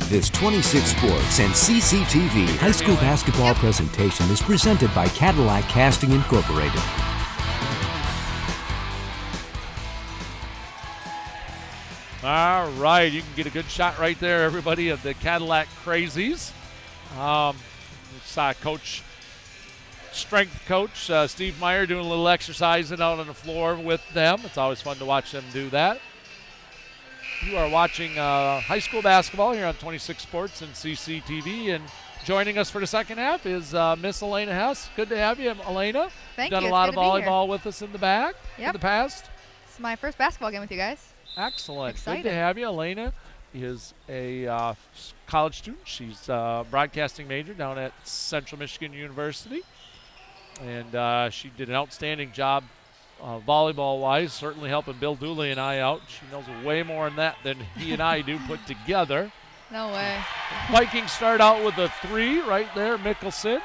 This 26 Sports and CCTV high school basketball presentation is presented by Cadillac Casting Incorporated. All right, you can get a good shot right there, everybody, of the Cadillac Crazies. Saw strength coach Steve Meyer doing a little exercising out on the floor with them. It's always fun to watch them do that. You are watching high school basketball here on 26 Sports and CCTV, and joining us for the second half is Miss Elena Hess. Good to have you, Elena. Thank Done you. a lot of It's good to be volleyball with us in the back in the past. This is my first basketball game with you guys. Excellent. Excited. Good to have you. Elena is a college student. She's a broadcasting major down at Central Michigan University, and she did an outstanding job volleyball-wise, certainly helping Bill Dooley and I out. She knows way more on that than he and I do put together. No way. Vikings start out with a 3 right there, Mickelson.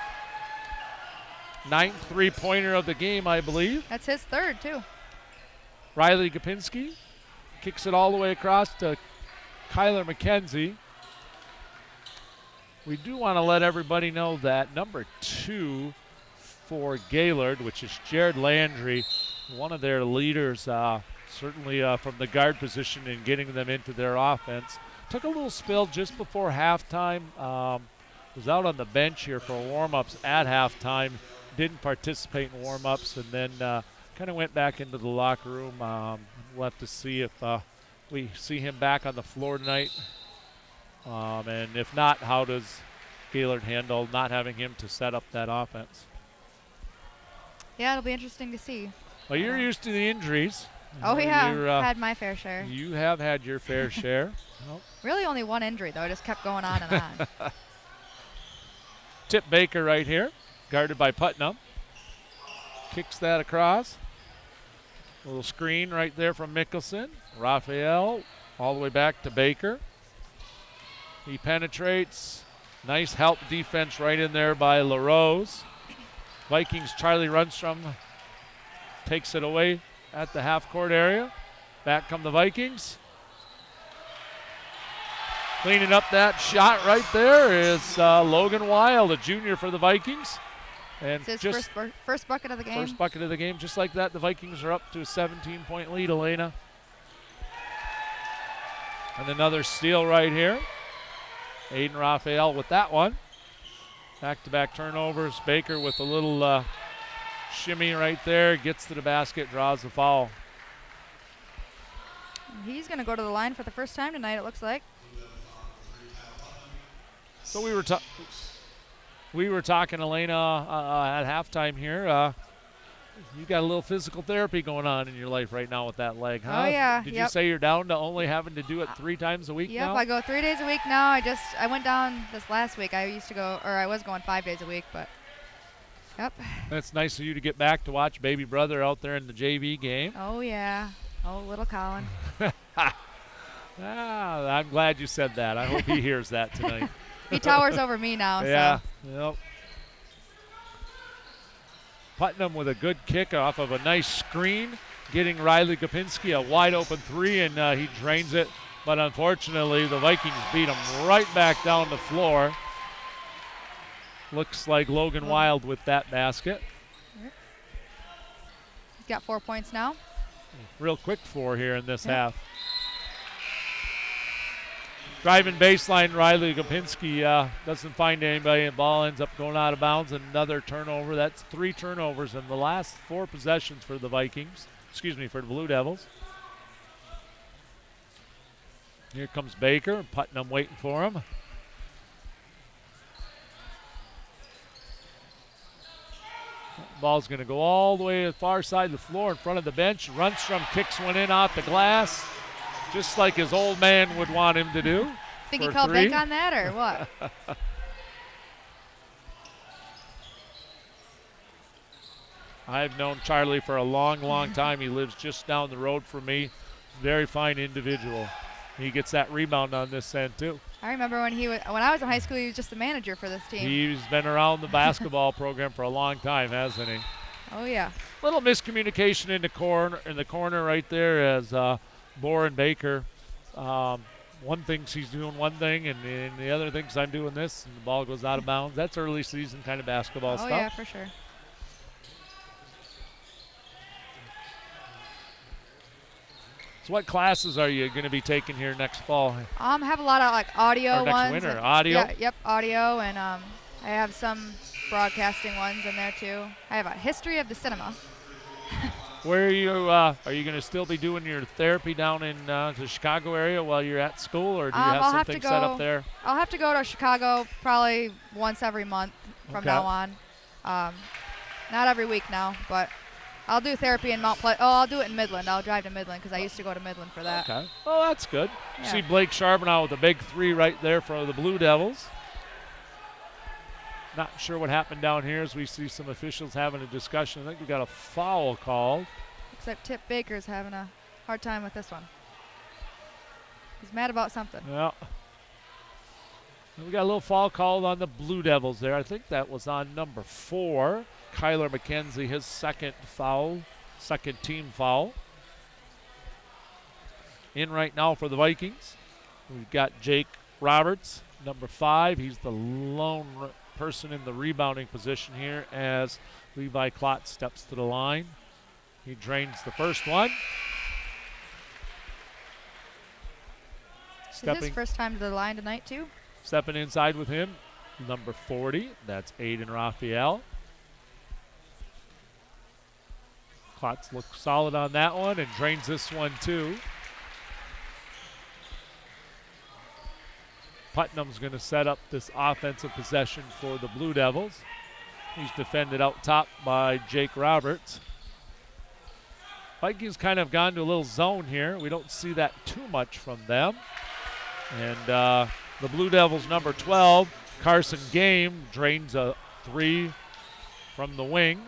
9th three-pointer of the game, I believe. That's his third, too. Riley Gopinski kicks it all the way across to Kyler McKenzie. We do want to let everybody know that number 2 for Gaylord, which is Jared Landry, one of their leaders, certainly from the guard position in getting them into their offense. Took a little spill just before halftime. Was out on the bench here for warm-ups at halftime. Didn't participate in warm-ups, and then kind of went back into the locker room. We'll have to see if we see him back on the floor tonight. And if not, how does Gaylord handle not having him to set up that offense? Yeah, it'll be interesting to see. Well, you're used to the injuries. Oh, yeah. Had my fair share. You have had your fair share. Really only one injury, though. It just kept going on and on. Tip Baker right here, guarded by Putnam. Kicks that across. A little screen right there from Mickelson. Raphael all the way back to Baker. He penetrates. Nice help defense right in there by LaRose. Vikings' Charlie Rundstrom takes it away at the half-court area. Back come the Vikings. Cleaning up that shot right there is Logan Wild, a junior for the Vikings. And it's his first bucket of the game. First bucket of the game. Just like that, the Vikings are up to a 17-point lead, Elena. And another steal right here. Aiden Raphael with that one. Back-to-back turnovers. Baker with a little shimmy right there. Gets to the basket, draws the foul. He's going to go to the line for the first time tonight, it looks like. So we were talking, Elena, at halftime here. You got a little physical therapy going on in your life right now with that leg, huh? Oh, yeah. Did you say you're down to only having to do it 3 times a week now? Yep, I go 3 days a week now. I went down this last week. I was going 5 days a week, but yep. That's nice of you to get back to watch baby brother out there in the JV game. Oh, yeah. Oh, little Colin. I'm glad you said that. I hope he hears that tonight. He towers over me now. Yeah. So. Yep. Putnam with a good kick off of a nice screen, getting Riley Gopinski a wide open 3, and he drains it. But unfortunately, the Vikings beat him right back down the floor. Looks like Logan Wild with that basket. He's got 4 points now. Real quick 4 here in this half. Driving baseline, Riley Gopinski doesn't find anybody, and ball ends up going out of bounds. Another turnover. That's 3 turnovers in the last 4 possessions for the Vikings. For the Blue Devils. Here comes Baker. Putnam waiting for him. Ball's going to go all the way to the far side of the floor in front of the bench. Rundstrom kicks one in off the glass, just like his old man would want him to do. Think he called bank on that or what? I've known Charlie for a long, long time. He lives just down the road from me. Very fine individual. He gets that rebound on this end, too. I remember when I was in high school, he was just the manager for this team. He's been around the basketball program for a long time, hasn't he? Oh, yeah. Little miscommunication in the corner right there as Bohr and Baker one thinks he's doing one thing, and the other thinks I'm doing this, and the ball goes out of bounds. That's early season kind of basketball stuff. Oh, yeah, for sure. So what classes are you going to be taking here next fall? Have a lot of like audio or next ones. winter, audio? Yeah, yep, audio, and I have some broadcasting ones in there too. I have a history of the cinema. Where are you going to still be doing your therapy down in the Chicago area while you're at school, or do you have something set up there? I'll have to go to Chicago probably once every month from now on. Not every week now, but I'll do therapy in Mount Pleasant. Oh, I'll do it in Midland. I'll drive to Midland because I used to go to Midland for that. Okay. Oh, that's good. Yeah. See Blake Charbonneau with a big 3 right there for the Blue Devils. Not sure what happened down here as we see some officials having a discussion. I think we got a foul called. Except Tip Baker's having a hard time with this one. He's mad about something. Yeah. We got a little foul called on the Blue Devils there. I think that was on number 4. Kyler McKenzie, his second team foul. In right now for the Vikings, we've got Jake Roberts, number 5. He's the lone person in the rebounding position here as Levi Klotz steps to the line. He drains the first one. Is it his first time to the line tonight too? Stepping inside with him, number 40. That's Aiden Raphael. Klotz looks solid on that one and drains this one too. Putnam's going to set up this offensive possession for the Blue Devils. He's defended out top by Jake Roberts. Vikings kind of gone to a little zone here. We don't see that too much from them. And the Blue Devils, number 12, Carson Game, drains a 3 from the wing.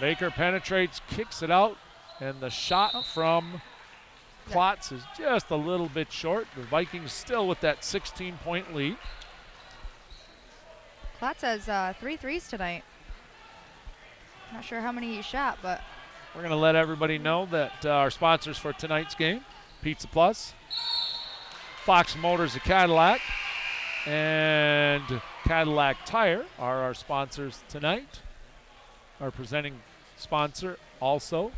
Baker penetrates, kicks it out, and the shot from Klotz is just a little bit short. The Vikings still with that 16-point lead. Klotz has 3 threes tonight. Not sure how many he shot, but we're going to let everybody know that our sponsors for tonight's game, Pizza Plus, Fox Motors of Cadillac, and Cadillac Tire are our sponsors tonight. Our presenting sponsor also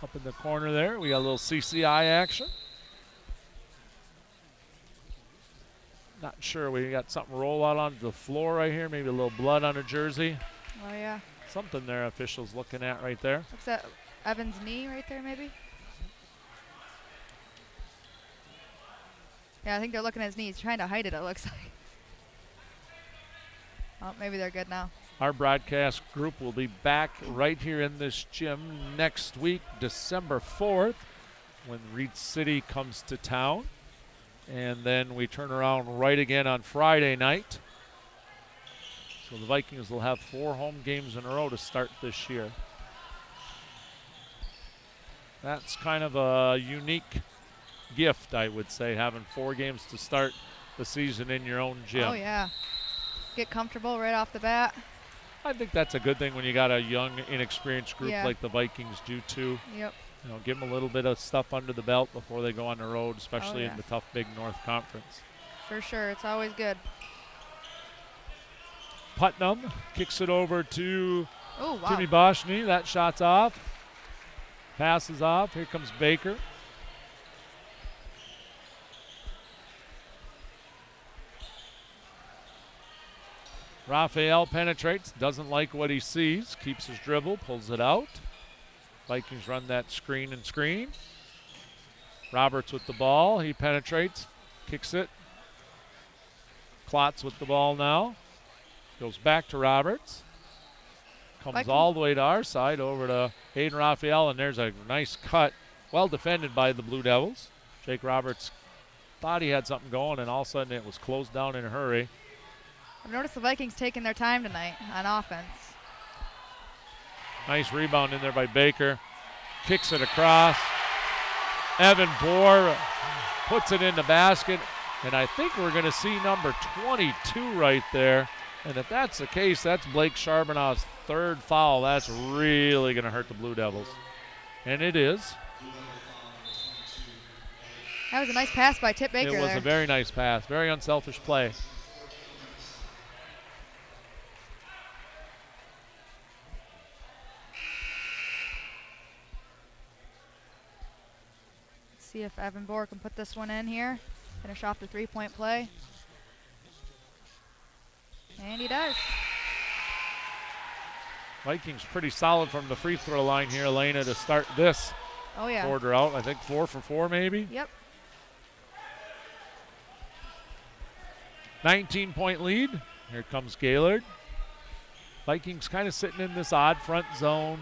up in the corner there. We got a little CCI action. Not sure. We got something roll out onto the floor right here. Maybe a little blood on a jersey. Oh, yeah. Something there officials looking at right there. Looks at Evan's knee right there maybe. Yeah, I think they're looking at his knee. He's trying to hide it looks like. Oh, maybe they're good now. Our broadcast group will be back right here in this gym next week, December 4th, when Reed City comes to town. And then we turn around right again on Friday night. So the Vikings will have 4 home games in a row to start this year. That's kind of a unique gift, I would say, having 4 games to start the season in your own gym. Oh, yeah. Get comfortable right off the bat. I think that's a good thing when you got a young, inexperienced group Yeah. like the Vikings do too. Yep. You know, give them a little bit of stuff under the belt before they go on the road, especially yeah. in the tough Big North Conference. For sure. It's always good. Putnam kicks it over to Oh, wow. Timmy Boschny. That shot's off. Passes off. Here comes Baker. Raphael penetrates, doesn't like what he sees, keeps his dribble, pulls it out. Vikings run that screen and screen. Roberts with the ball. He penetrates, kicks it. Klotz with the ball now. Goes back to Roberts. Comes all the way to our side over to Hayden Raphael, and there's a nice cut. Well defended by the Blue Devils. Jake Roberts thought he had something going, and all of a sudden it was closed down in a hurry. I've noticed the Vikings taking their time tonight on offense. Nice rebound in there by Baker. Kicks it across. Evan Bohr puts it in the basket. And I think we're going to see number 22 right there And if that's the case, that's Blake Charbonnet's third foul. That's really going to hurt the Blue Devils. And it is. That was a nice pass by Tip Baker It was there. a very nice pass. Very unselfish play. Let's see if Evan Bohr can put this one in here. Finish off the three-point play. And he does. Vikings pretty solid from the free throw line here, Elena, to start this Oh, yeah. quarter out. I think 4 for 4 maybe. Yep. 19-point lead. Here comes Gaylord. Vikings kind of sitting in this odd front zone.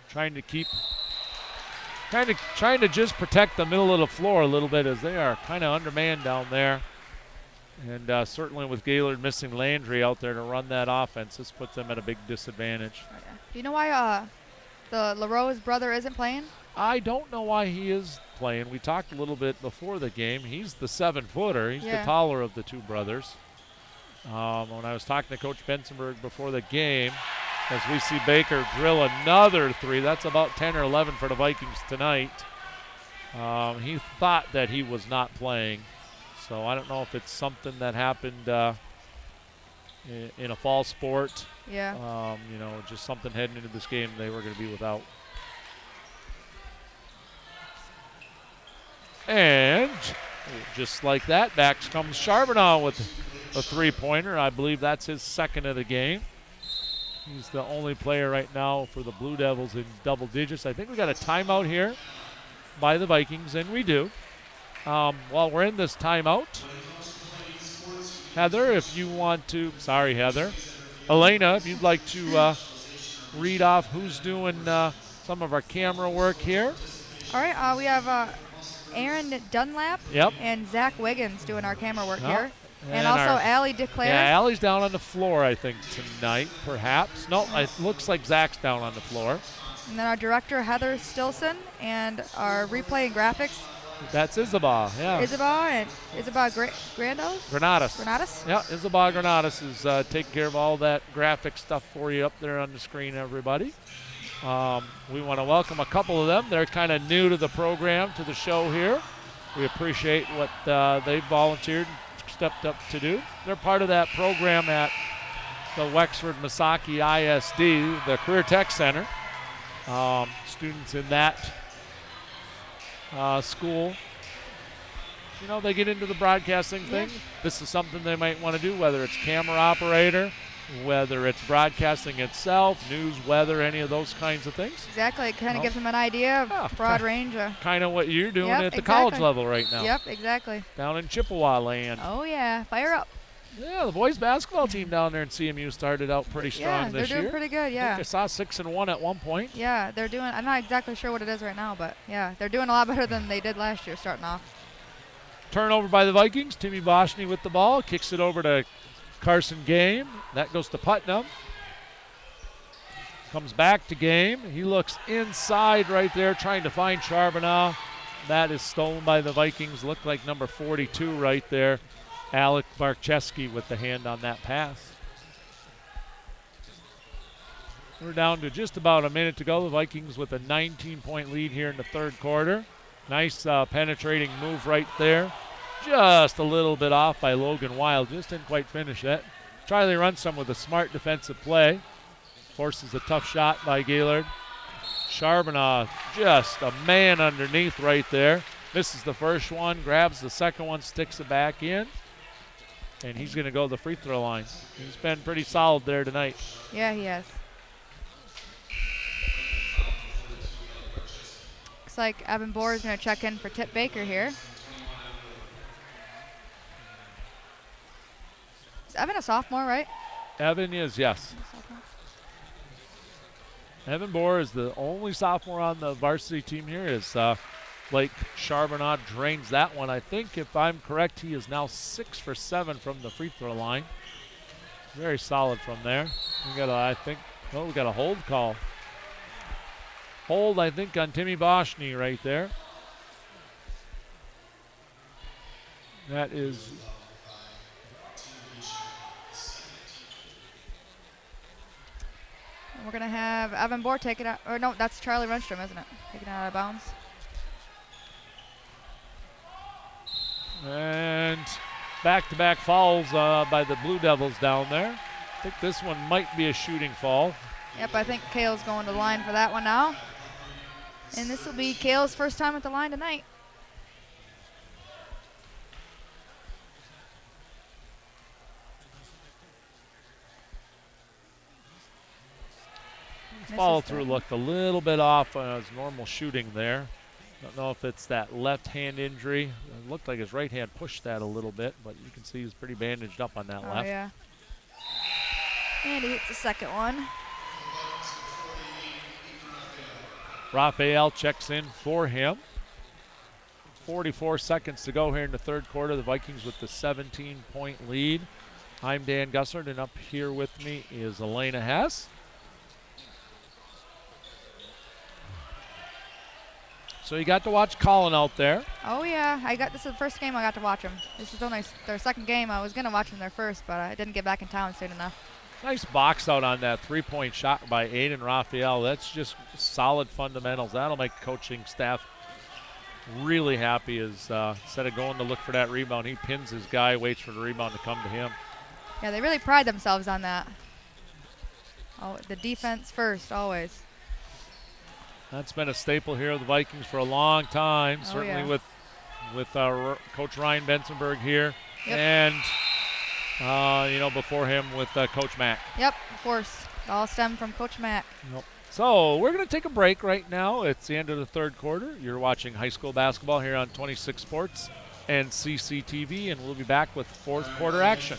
Trying to just protect the middle of the floor a little bit, as they are kind of undermanned down there. And certainly with Gaylord missing Landry out there to run that offense, this puts them at a big disadvantage. Oh, yeah. Do you know why the LaRose brother isn't playing? I don't know why he is playing. We talked a little bit before the game. He's the 7-footer. He's the taller of the two brothers. When I was talking to Coach Bensenberg before the game, as we see Baker drill another three, that's about 10 or 11 for the Vikings tonight. He thought that he was not playing. So I don't know if it's something that happened in a fall sport. Yeah. Just something heading into this game they were going to be without. And just like that, back comes Charbonnet with a three-pointer. I believe that's his second of the game. He's the only player right now for the Blue Devils in double digits. I think we got a timeout here by the Vikings, and we do. While we're in this timeout, Heather, if you want to, sorry, Heather. Elena, if you'd like to read off who's doing some of our camera work here. All right. We have Aaron Dunlap and Zach Wiggins doing our camera work here. And also Allie DeClaire. Yeah, Allie's down on the floor, I think, tonight, perhaps. No, it looks like Zach's down on the floor. And then our director, Heather Stilson, and our replay and graphics. That's Isabah, yeah. Isabah Granados. Granados? Yeah, Isabah Granados is taking care of all that graphic stuff for you up there on the screen, everybody. We want to welcome a couple of them. They're kind of new to the program, to the show here. We appreciate what they've volunteered and stepped up to do. They're part of that program at the Wexford Misaki ISD, the Career Tech Center. Students in that school, they get into the broadcasting thing. This is something they might want to do, whether it's camera operator, whether it's broadcasting itself, news, weather, any of those kinds of things. Exactly. It kind of gives them an idea of broad range. Kind of what you're doing at the college level right now. Yep, exactly. Down in Chippewa land. Oh, yeah. Fire up. Yeah, the boys basketball team down there in CMU started out pretty strong this year. They're doing pretty good, yeah. I saw 6-1 at one point. Yeah, they're doing, I'm not exactly sure what it is right now, but yeah, they're doing a lot better than they did last year starting off. Turnover by the Vikings. Timmy Boschny with the ball. Kicks it over to Carson Game. That goes to Putnam. Comes back to Game. He looks inside right there trying to find Charbonnet. That is stolen by the Vikings. Looked like number 42 right there. Alec Barczewski with the hand on that pass. We're down to just about a minute to go. The Vikings with a 19-point lead here in the third quarter. Nice penetrating move right there. Just a little bit off by Logan Wild. Just didn't quite finish that. Charlie Runsom with a smart defensive play. Forces a tough shot by Gaylord. Charbonnet, just a man underneath right there. Misses the first one, grabs the second one, sticks it back in. And he's going to go to the free throw line. He's been pretty solid there tonight. Yeah, he has. Looks like Evan Bohr is going to check in for Tip Baker here. Is Evan a sophomore, right? Evan is, yes. Evan Bohr is the only sophomore on the varsity team here. Is Blake Charbonnet drains that one. I think, if I'm correct, he is now 6 for 7 from the free throw line. Very solid from there. We got a hold call. Hold, I think, on Timmy Boschny right there. We're going to have Evan Bohr take it out. Or no, that's Charlie Renstrom, isn't it? Taking it out of bounds. And back-to-back fouls by the Blue Devils down there. I think this one might be a shooting foul. Yep, I think Kale's going to the line for that one now. And this will be Kale's first time at the line tonight. Follow-through looked a little bit off his normal shooting there. Don't know if it's that left hand injury. It looked like his right hand pushed that a little bit, but you can see he's pretty bandaged up on that left. Yeah. And he hits the second one. Raphael checks in for him. 44 seconds to go here in the third quarter. The Vikings with the 17-point lead. I'm Dan Gussard, and up here with me is Elena Hess. So you got to watch Colin out there. Oh yeah, this is the first game I got to watch him. This is only their second game. I was gonna watch them their first, but I didn't get back in town soon enough. Nice box out on that three-point shot by Aiden Raphael. That's just solid fundamentals. That'll make the coaching staff really happy as instead of going to look for that rebound, he pins his guy, waits for the rebound to come to him. Yeah, they really pride themselves on that. Oh, the defense first, always. That's been a staple here of the Vikings for a long time, certainly with Coach Ryan Bensenberg here. Yep. And, before him with Coach Mack. Yep, of course. It all stemmed from Coach Mack. Yep. So we're going to take a break right now. It's the end of the third quarter. You're watching high school basketball here on 26 Sports and CCTV, and we'll be back with fourth quarter action.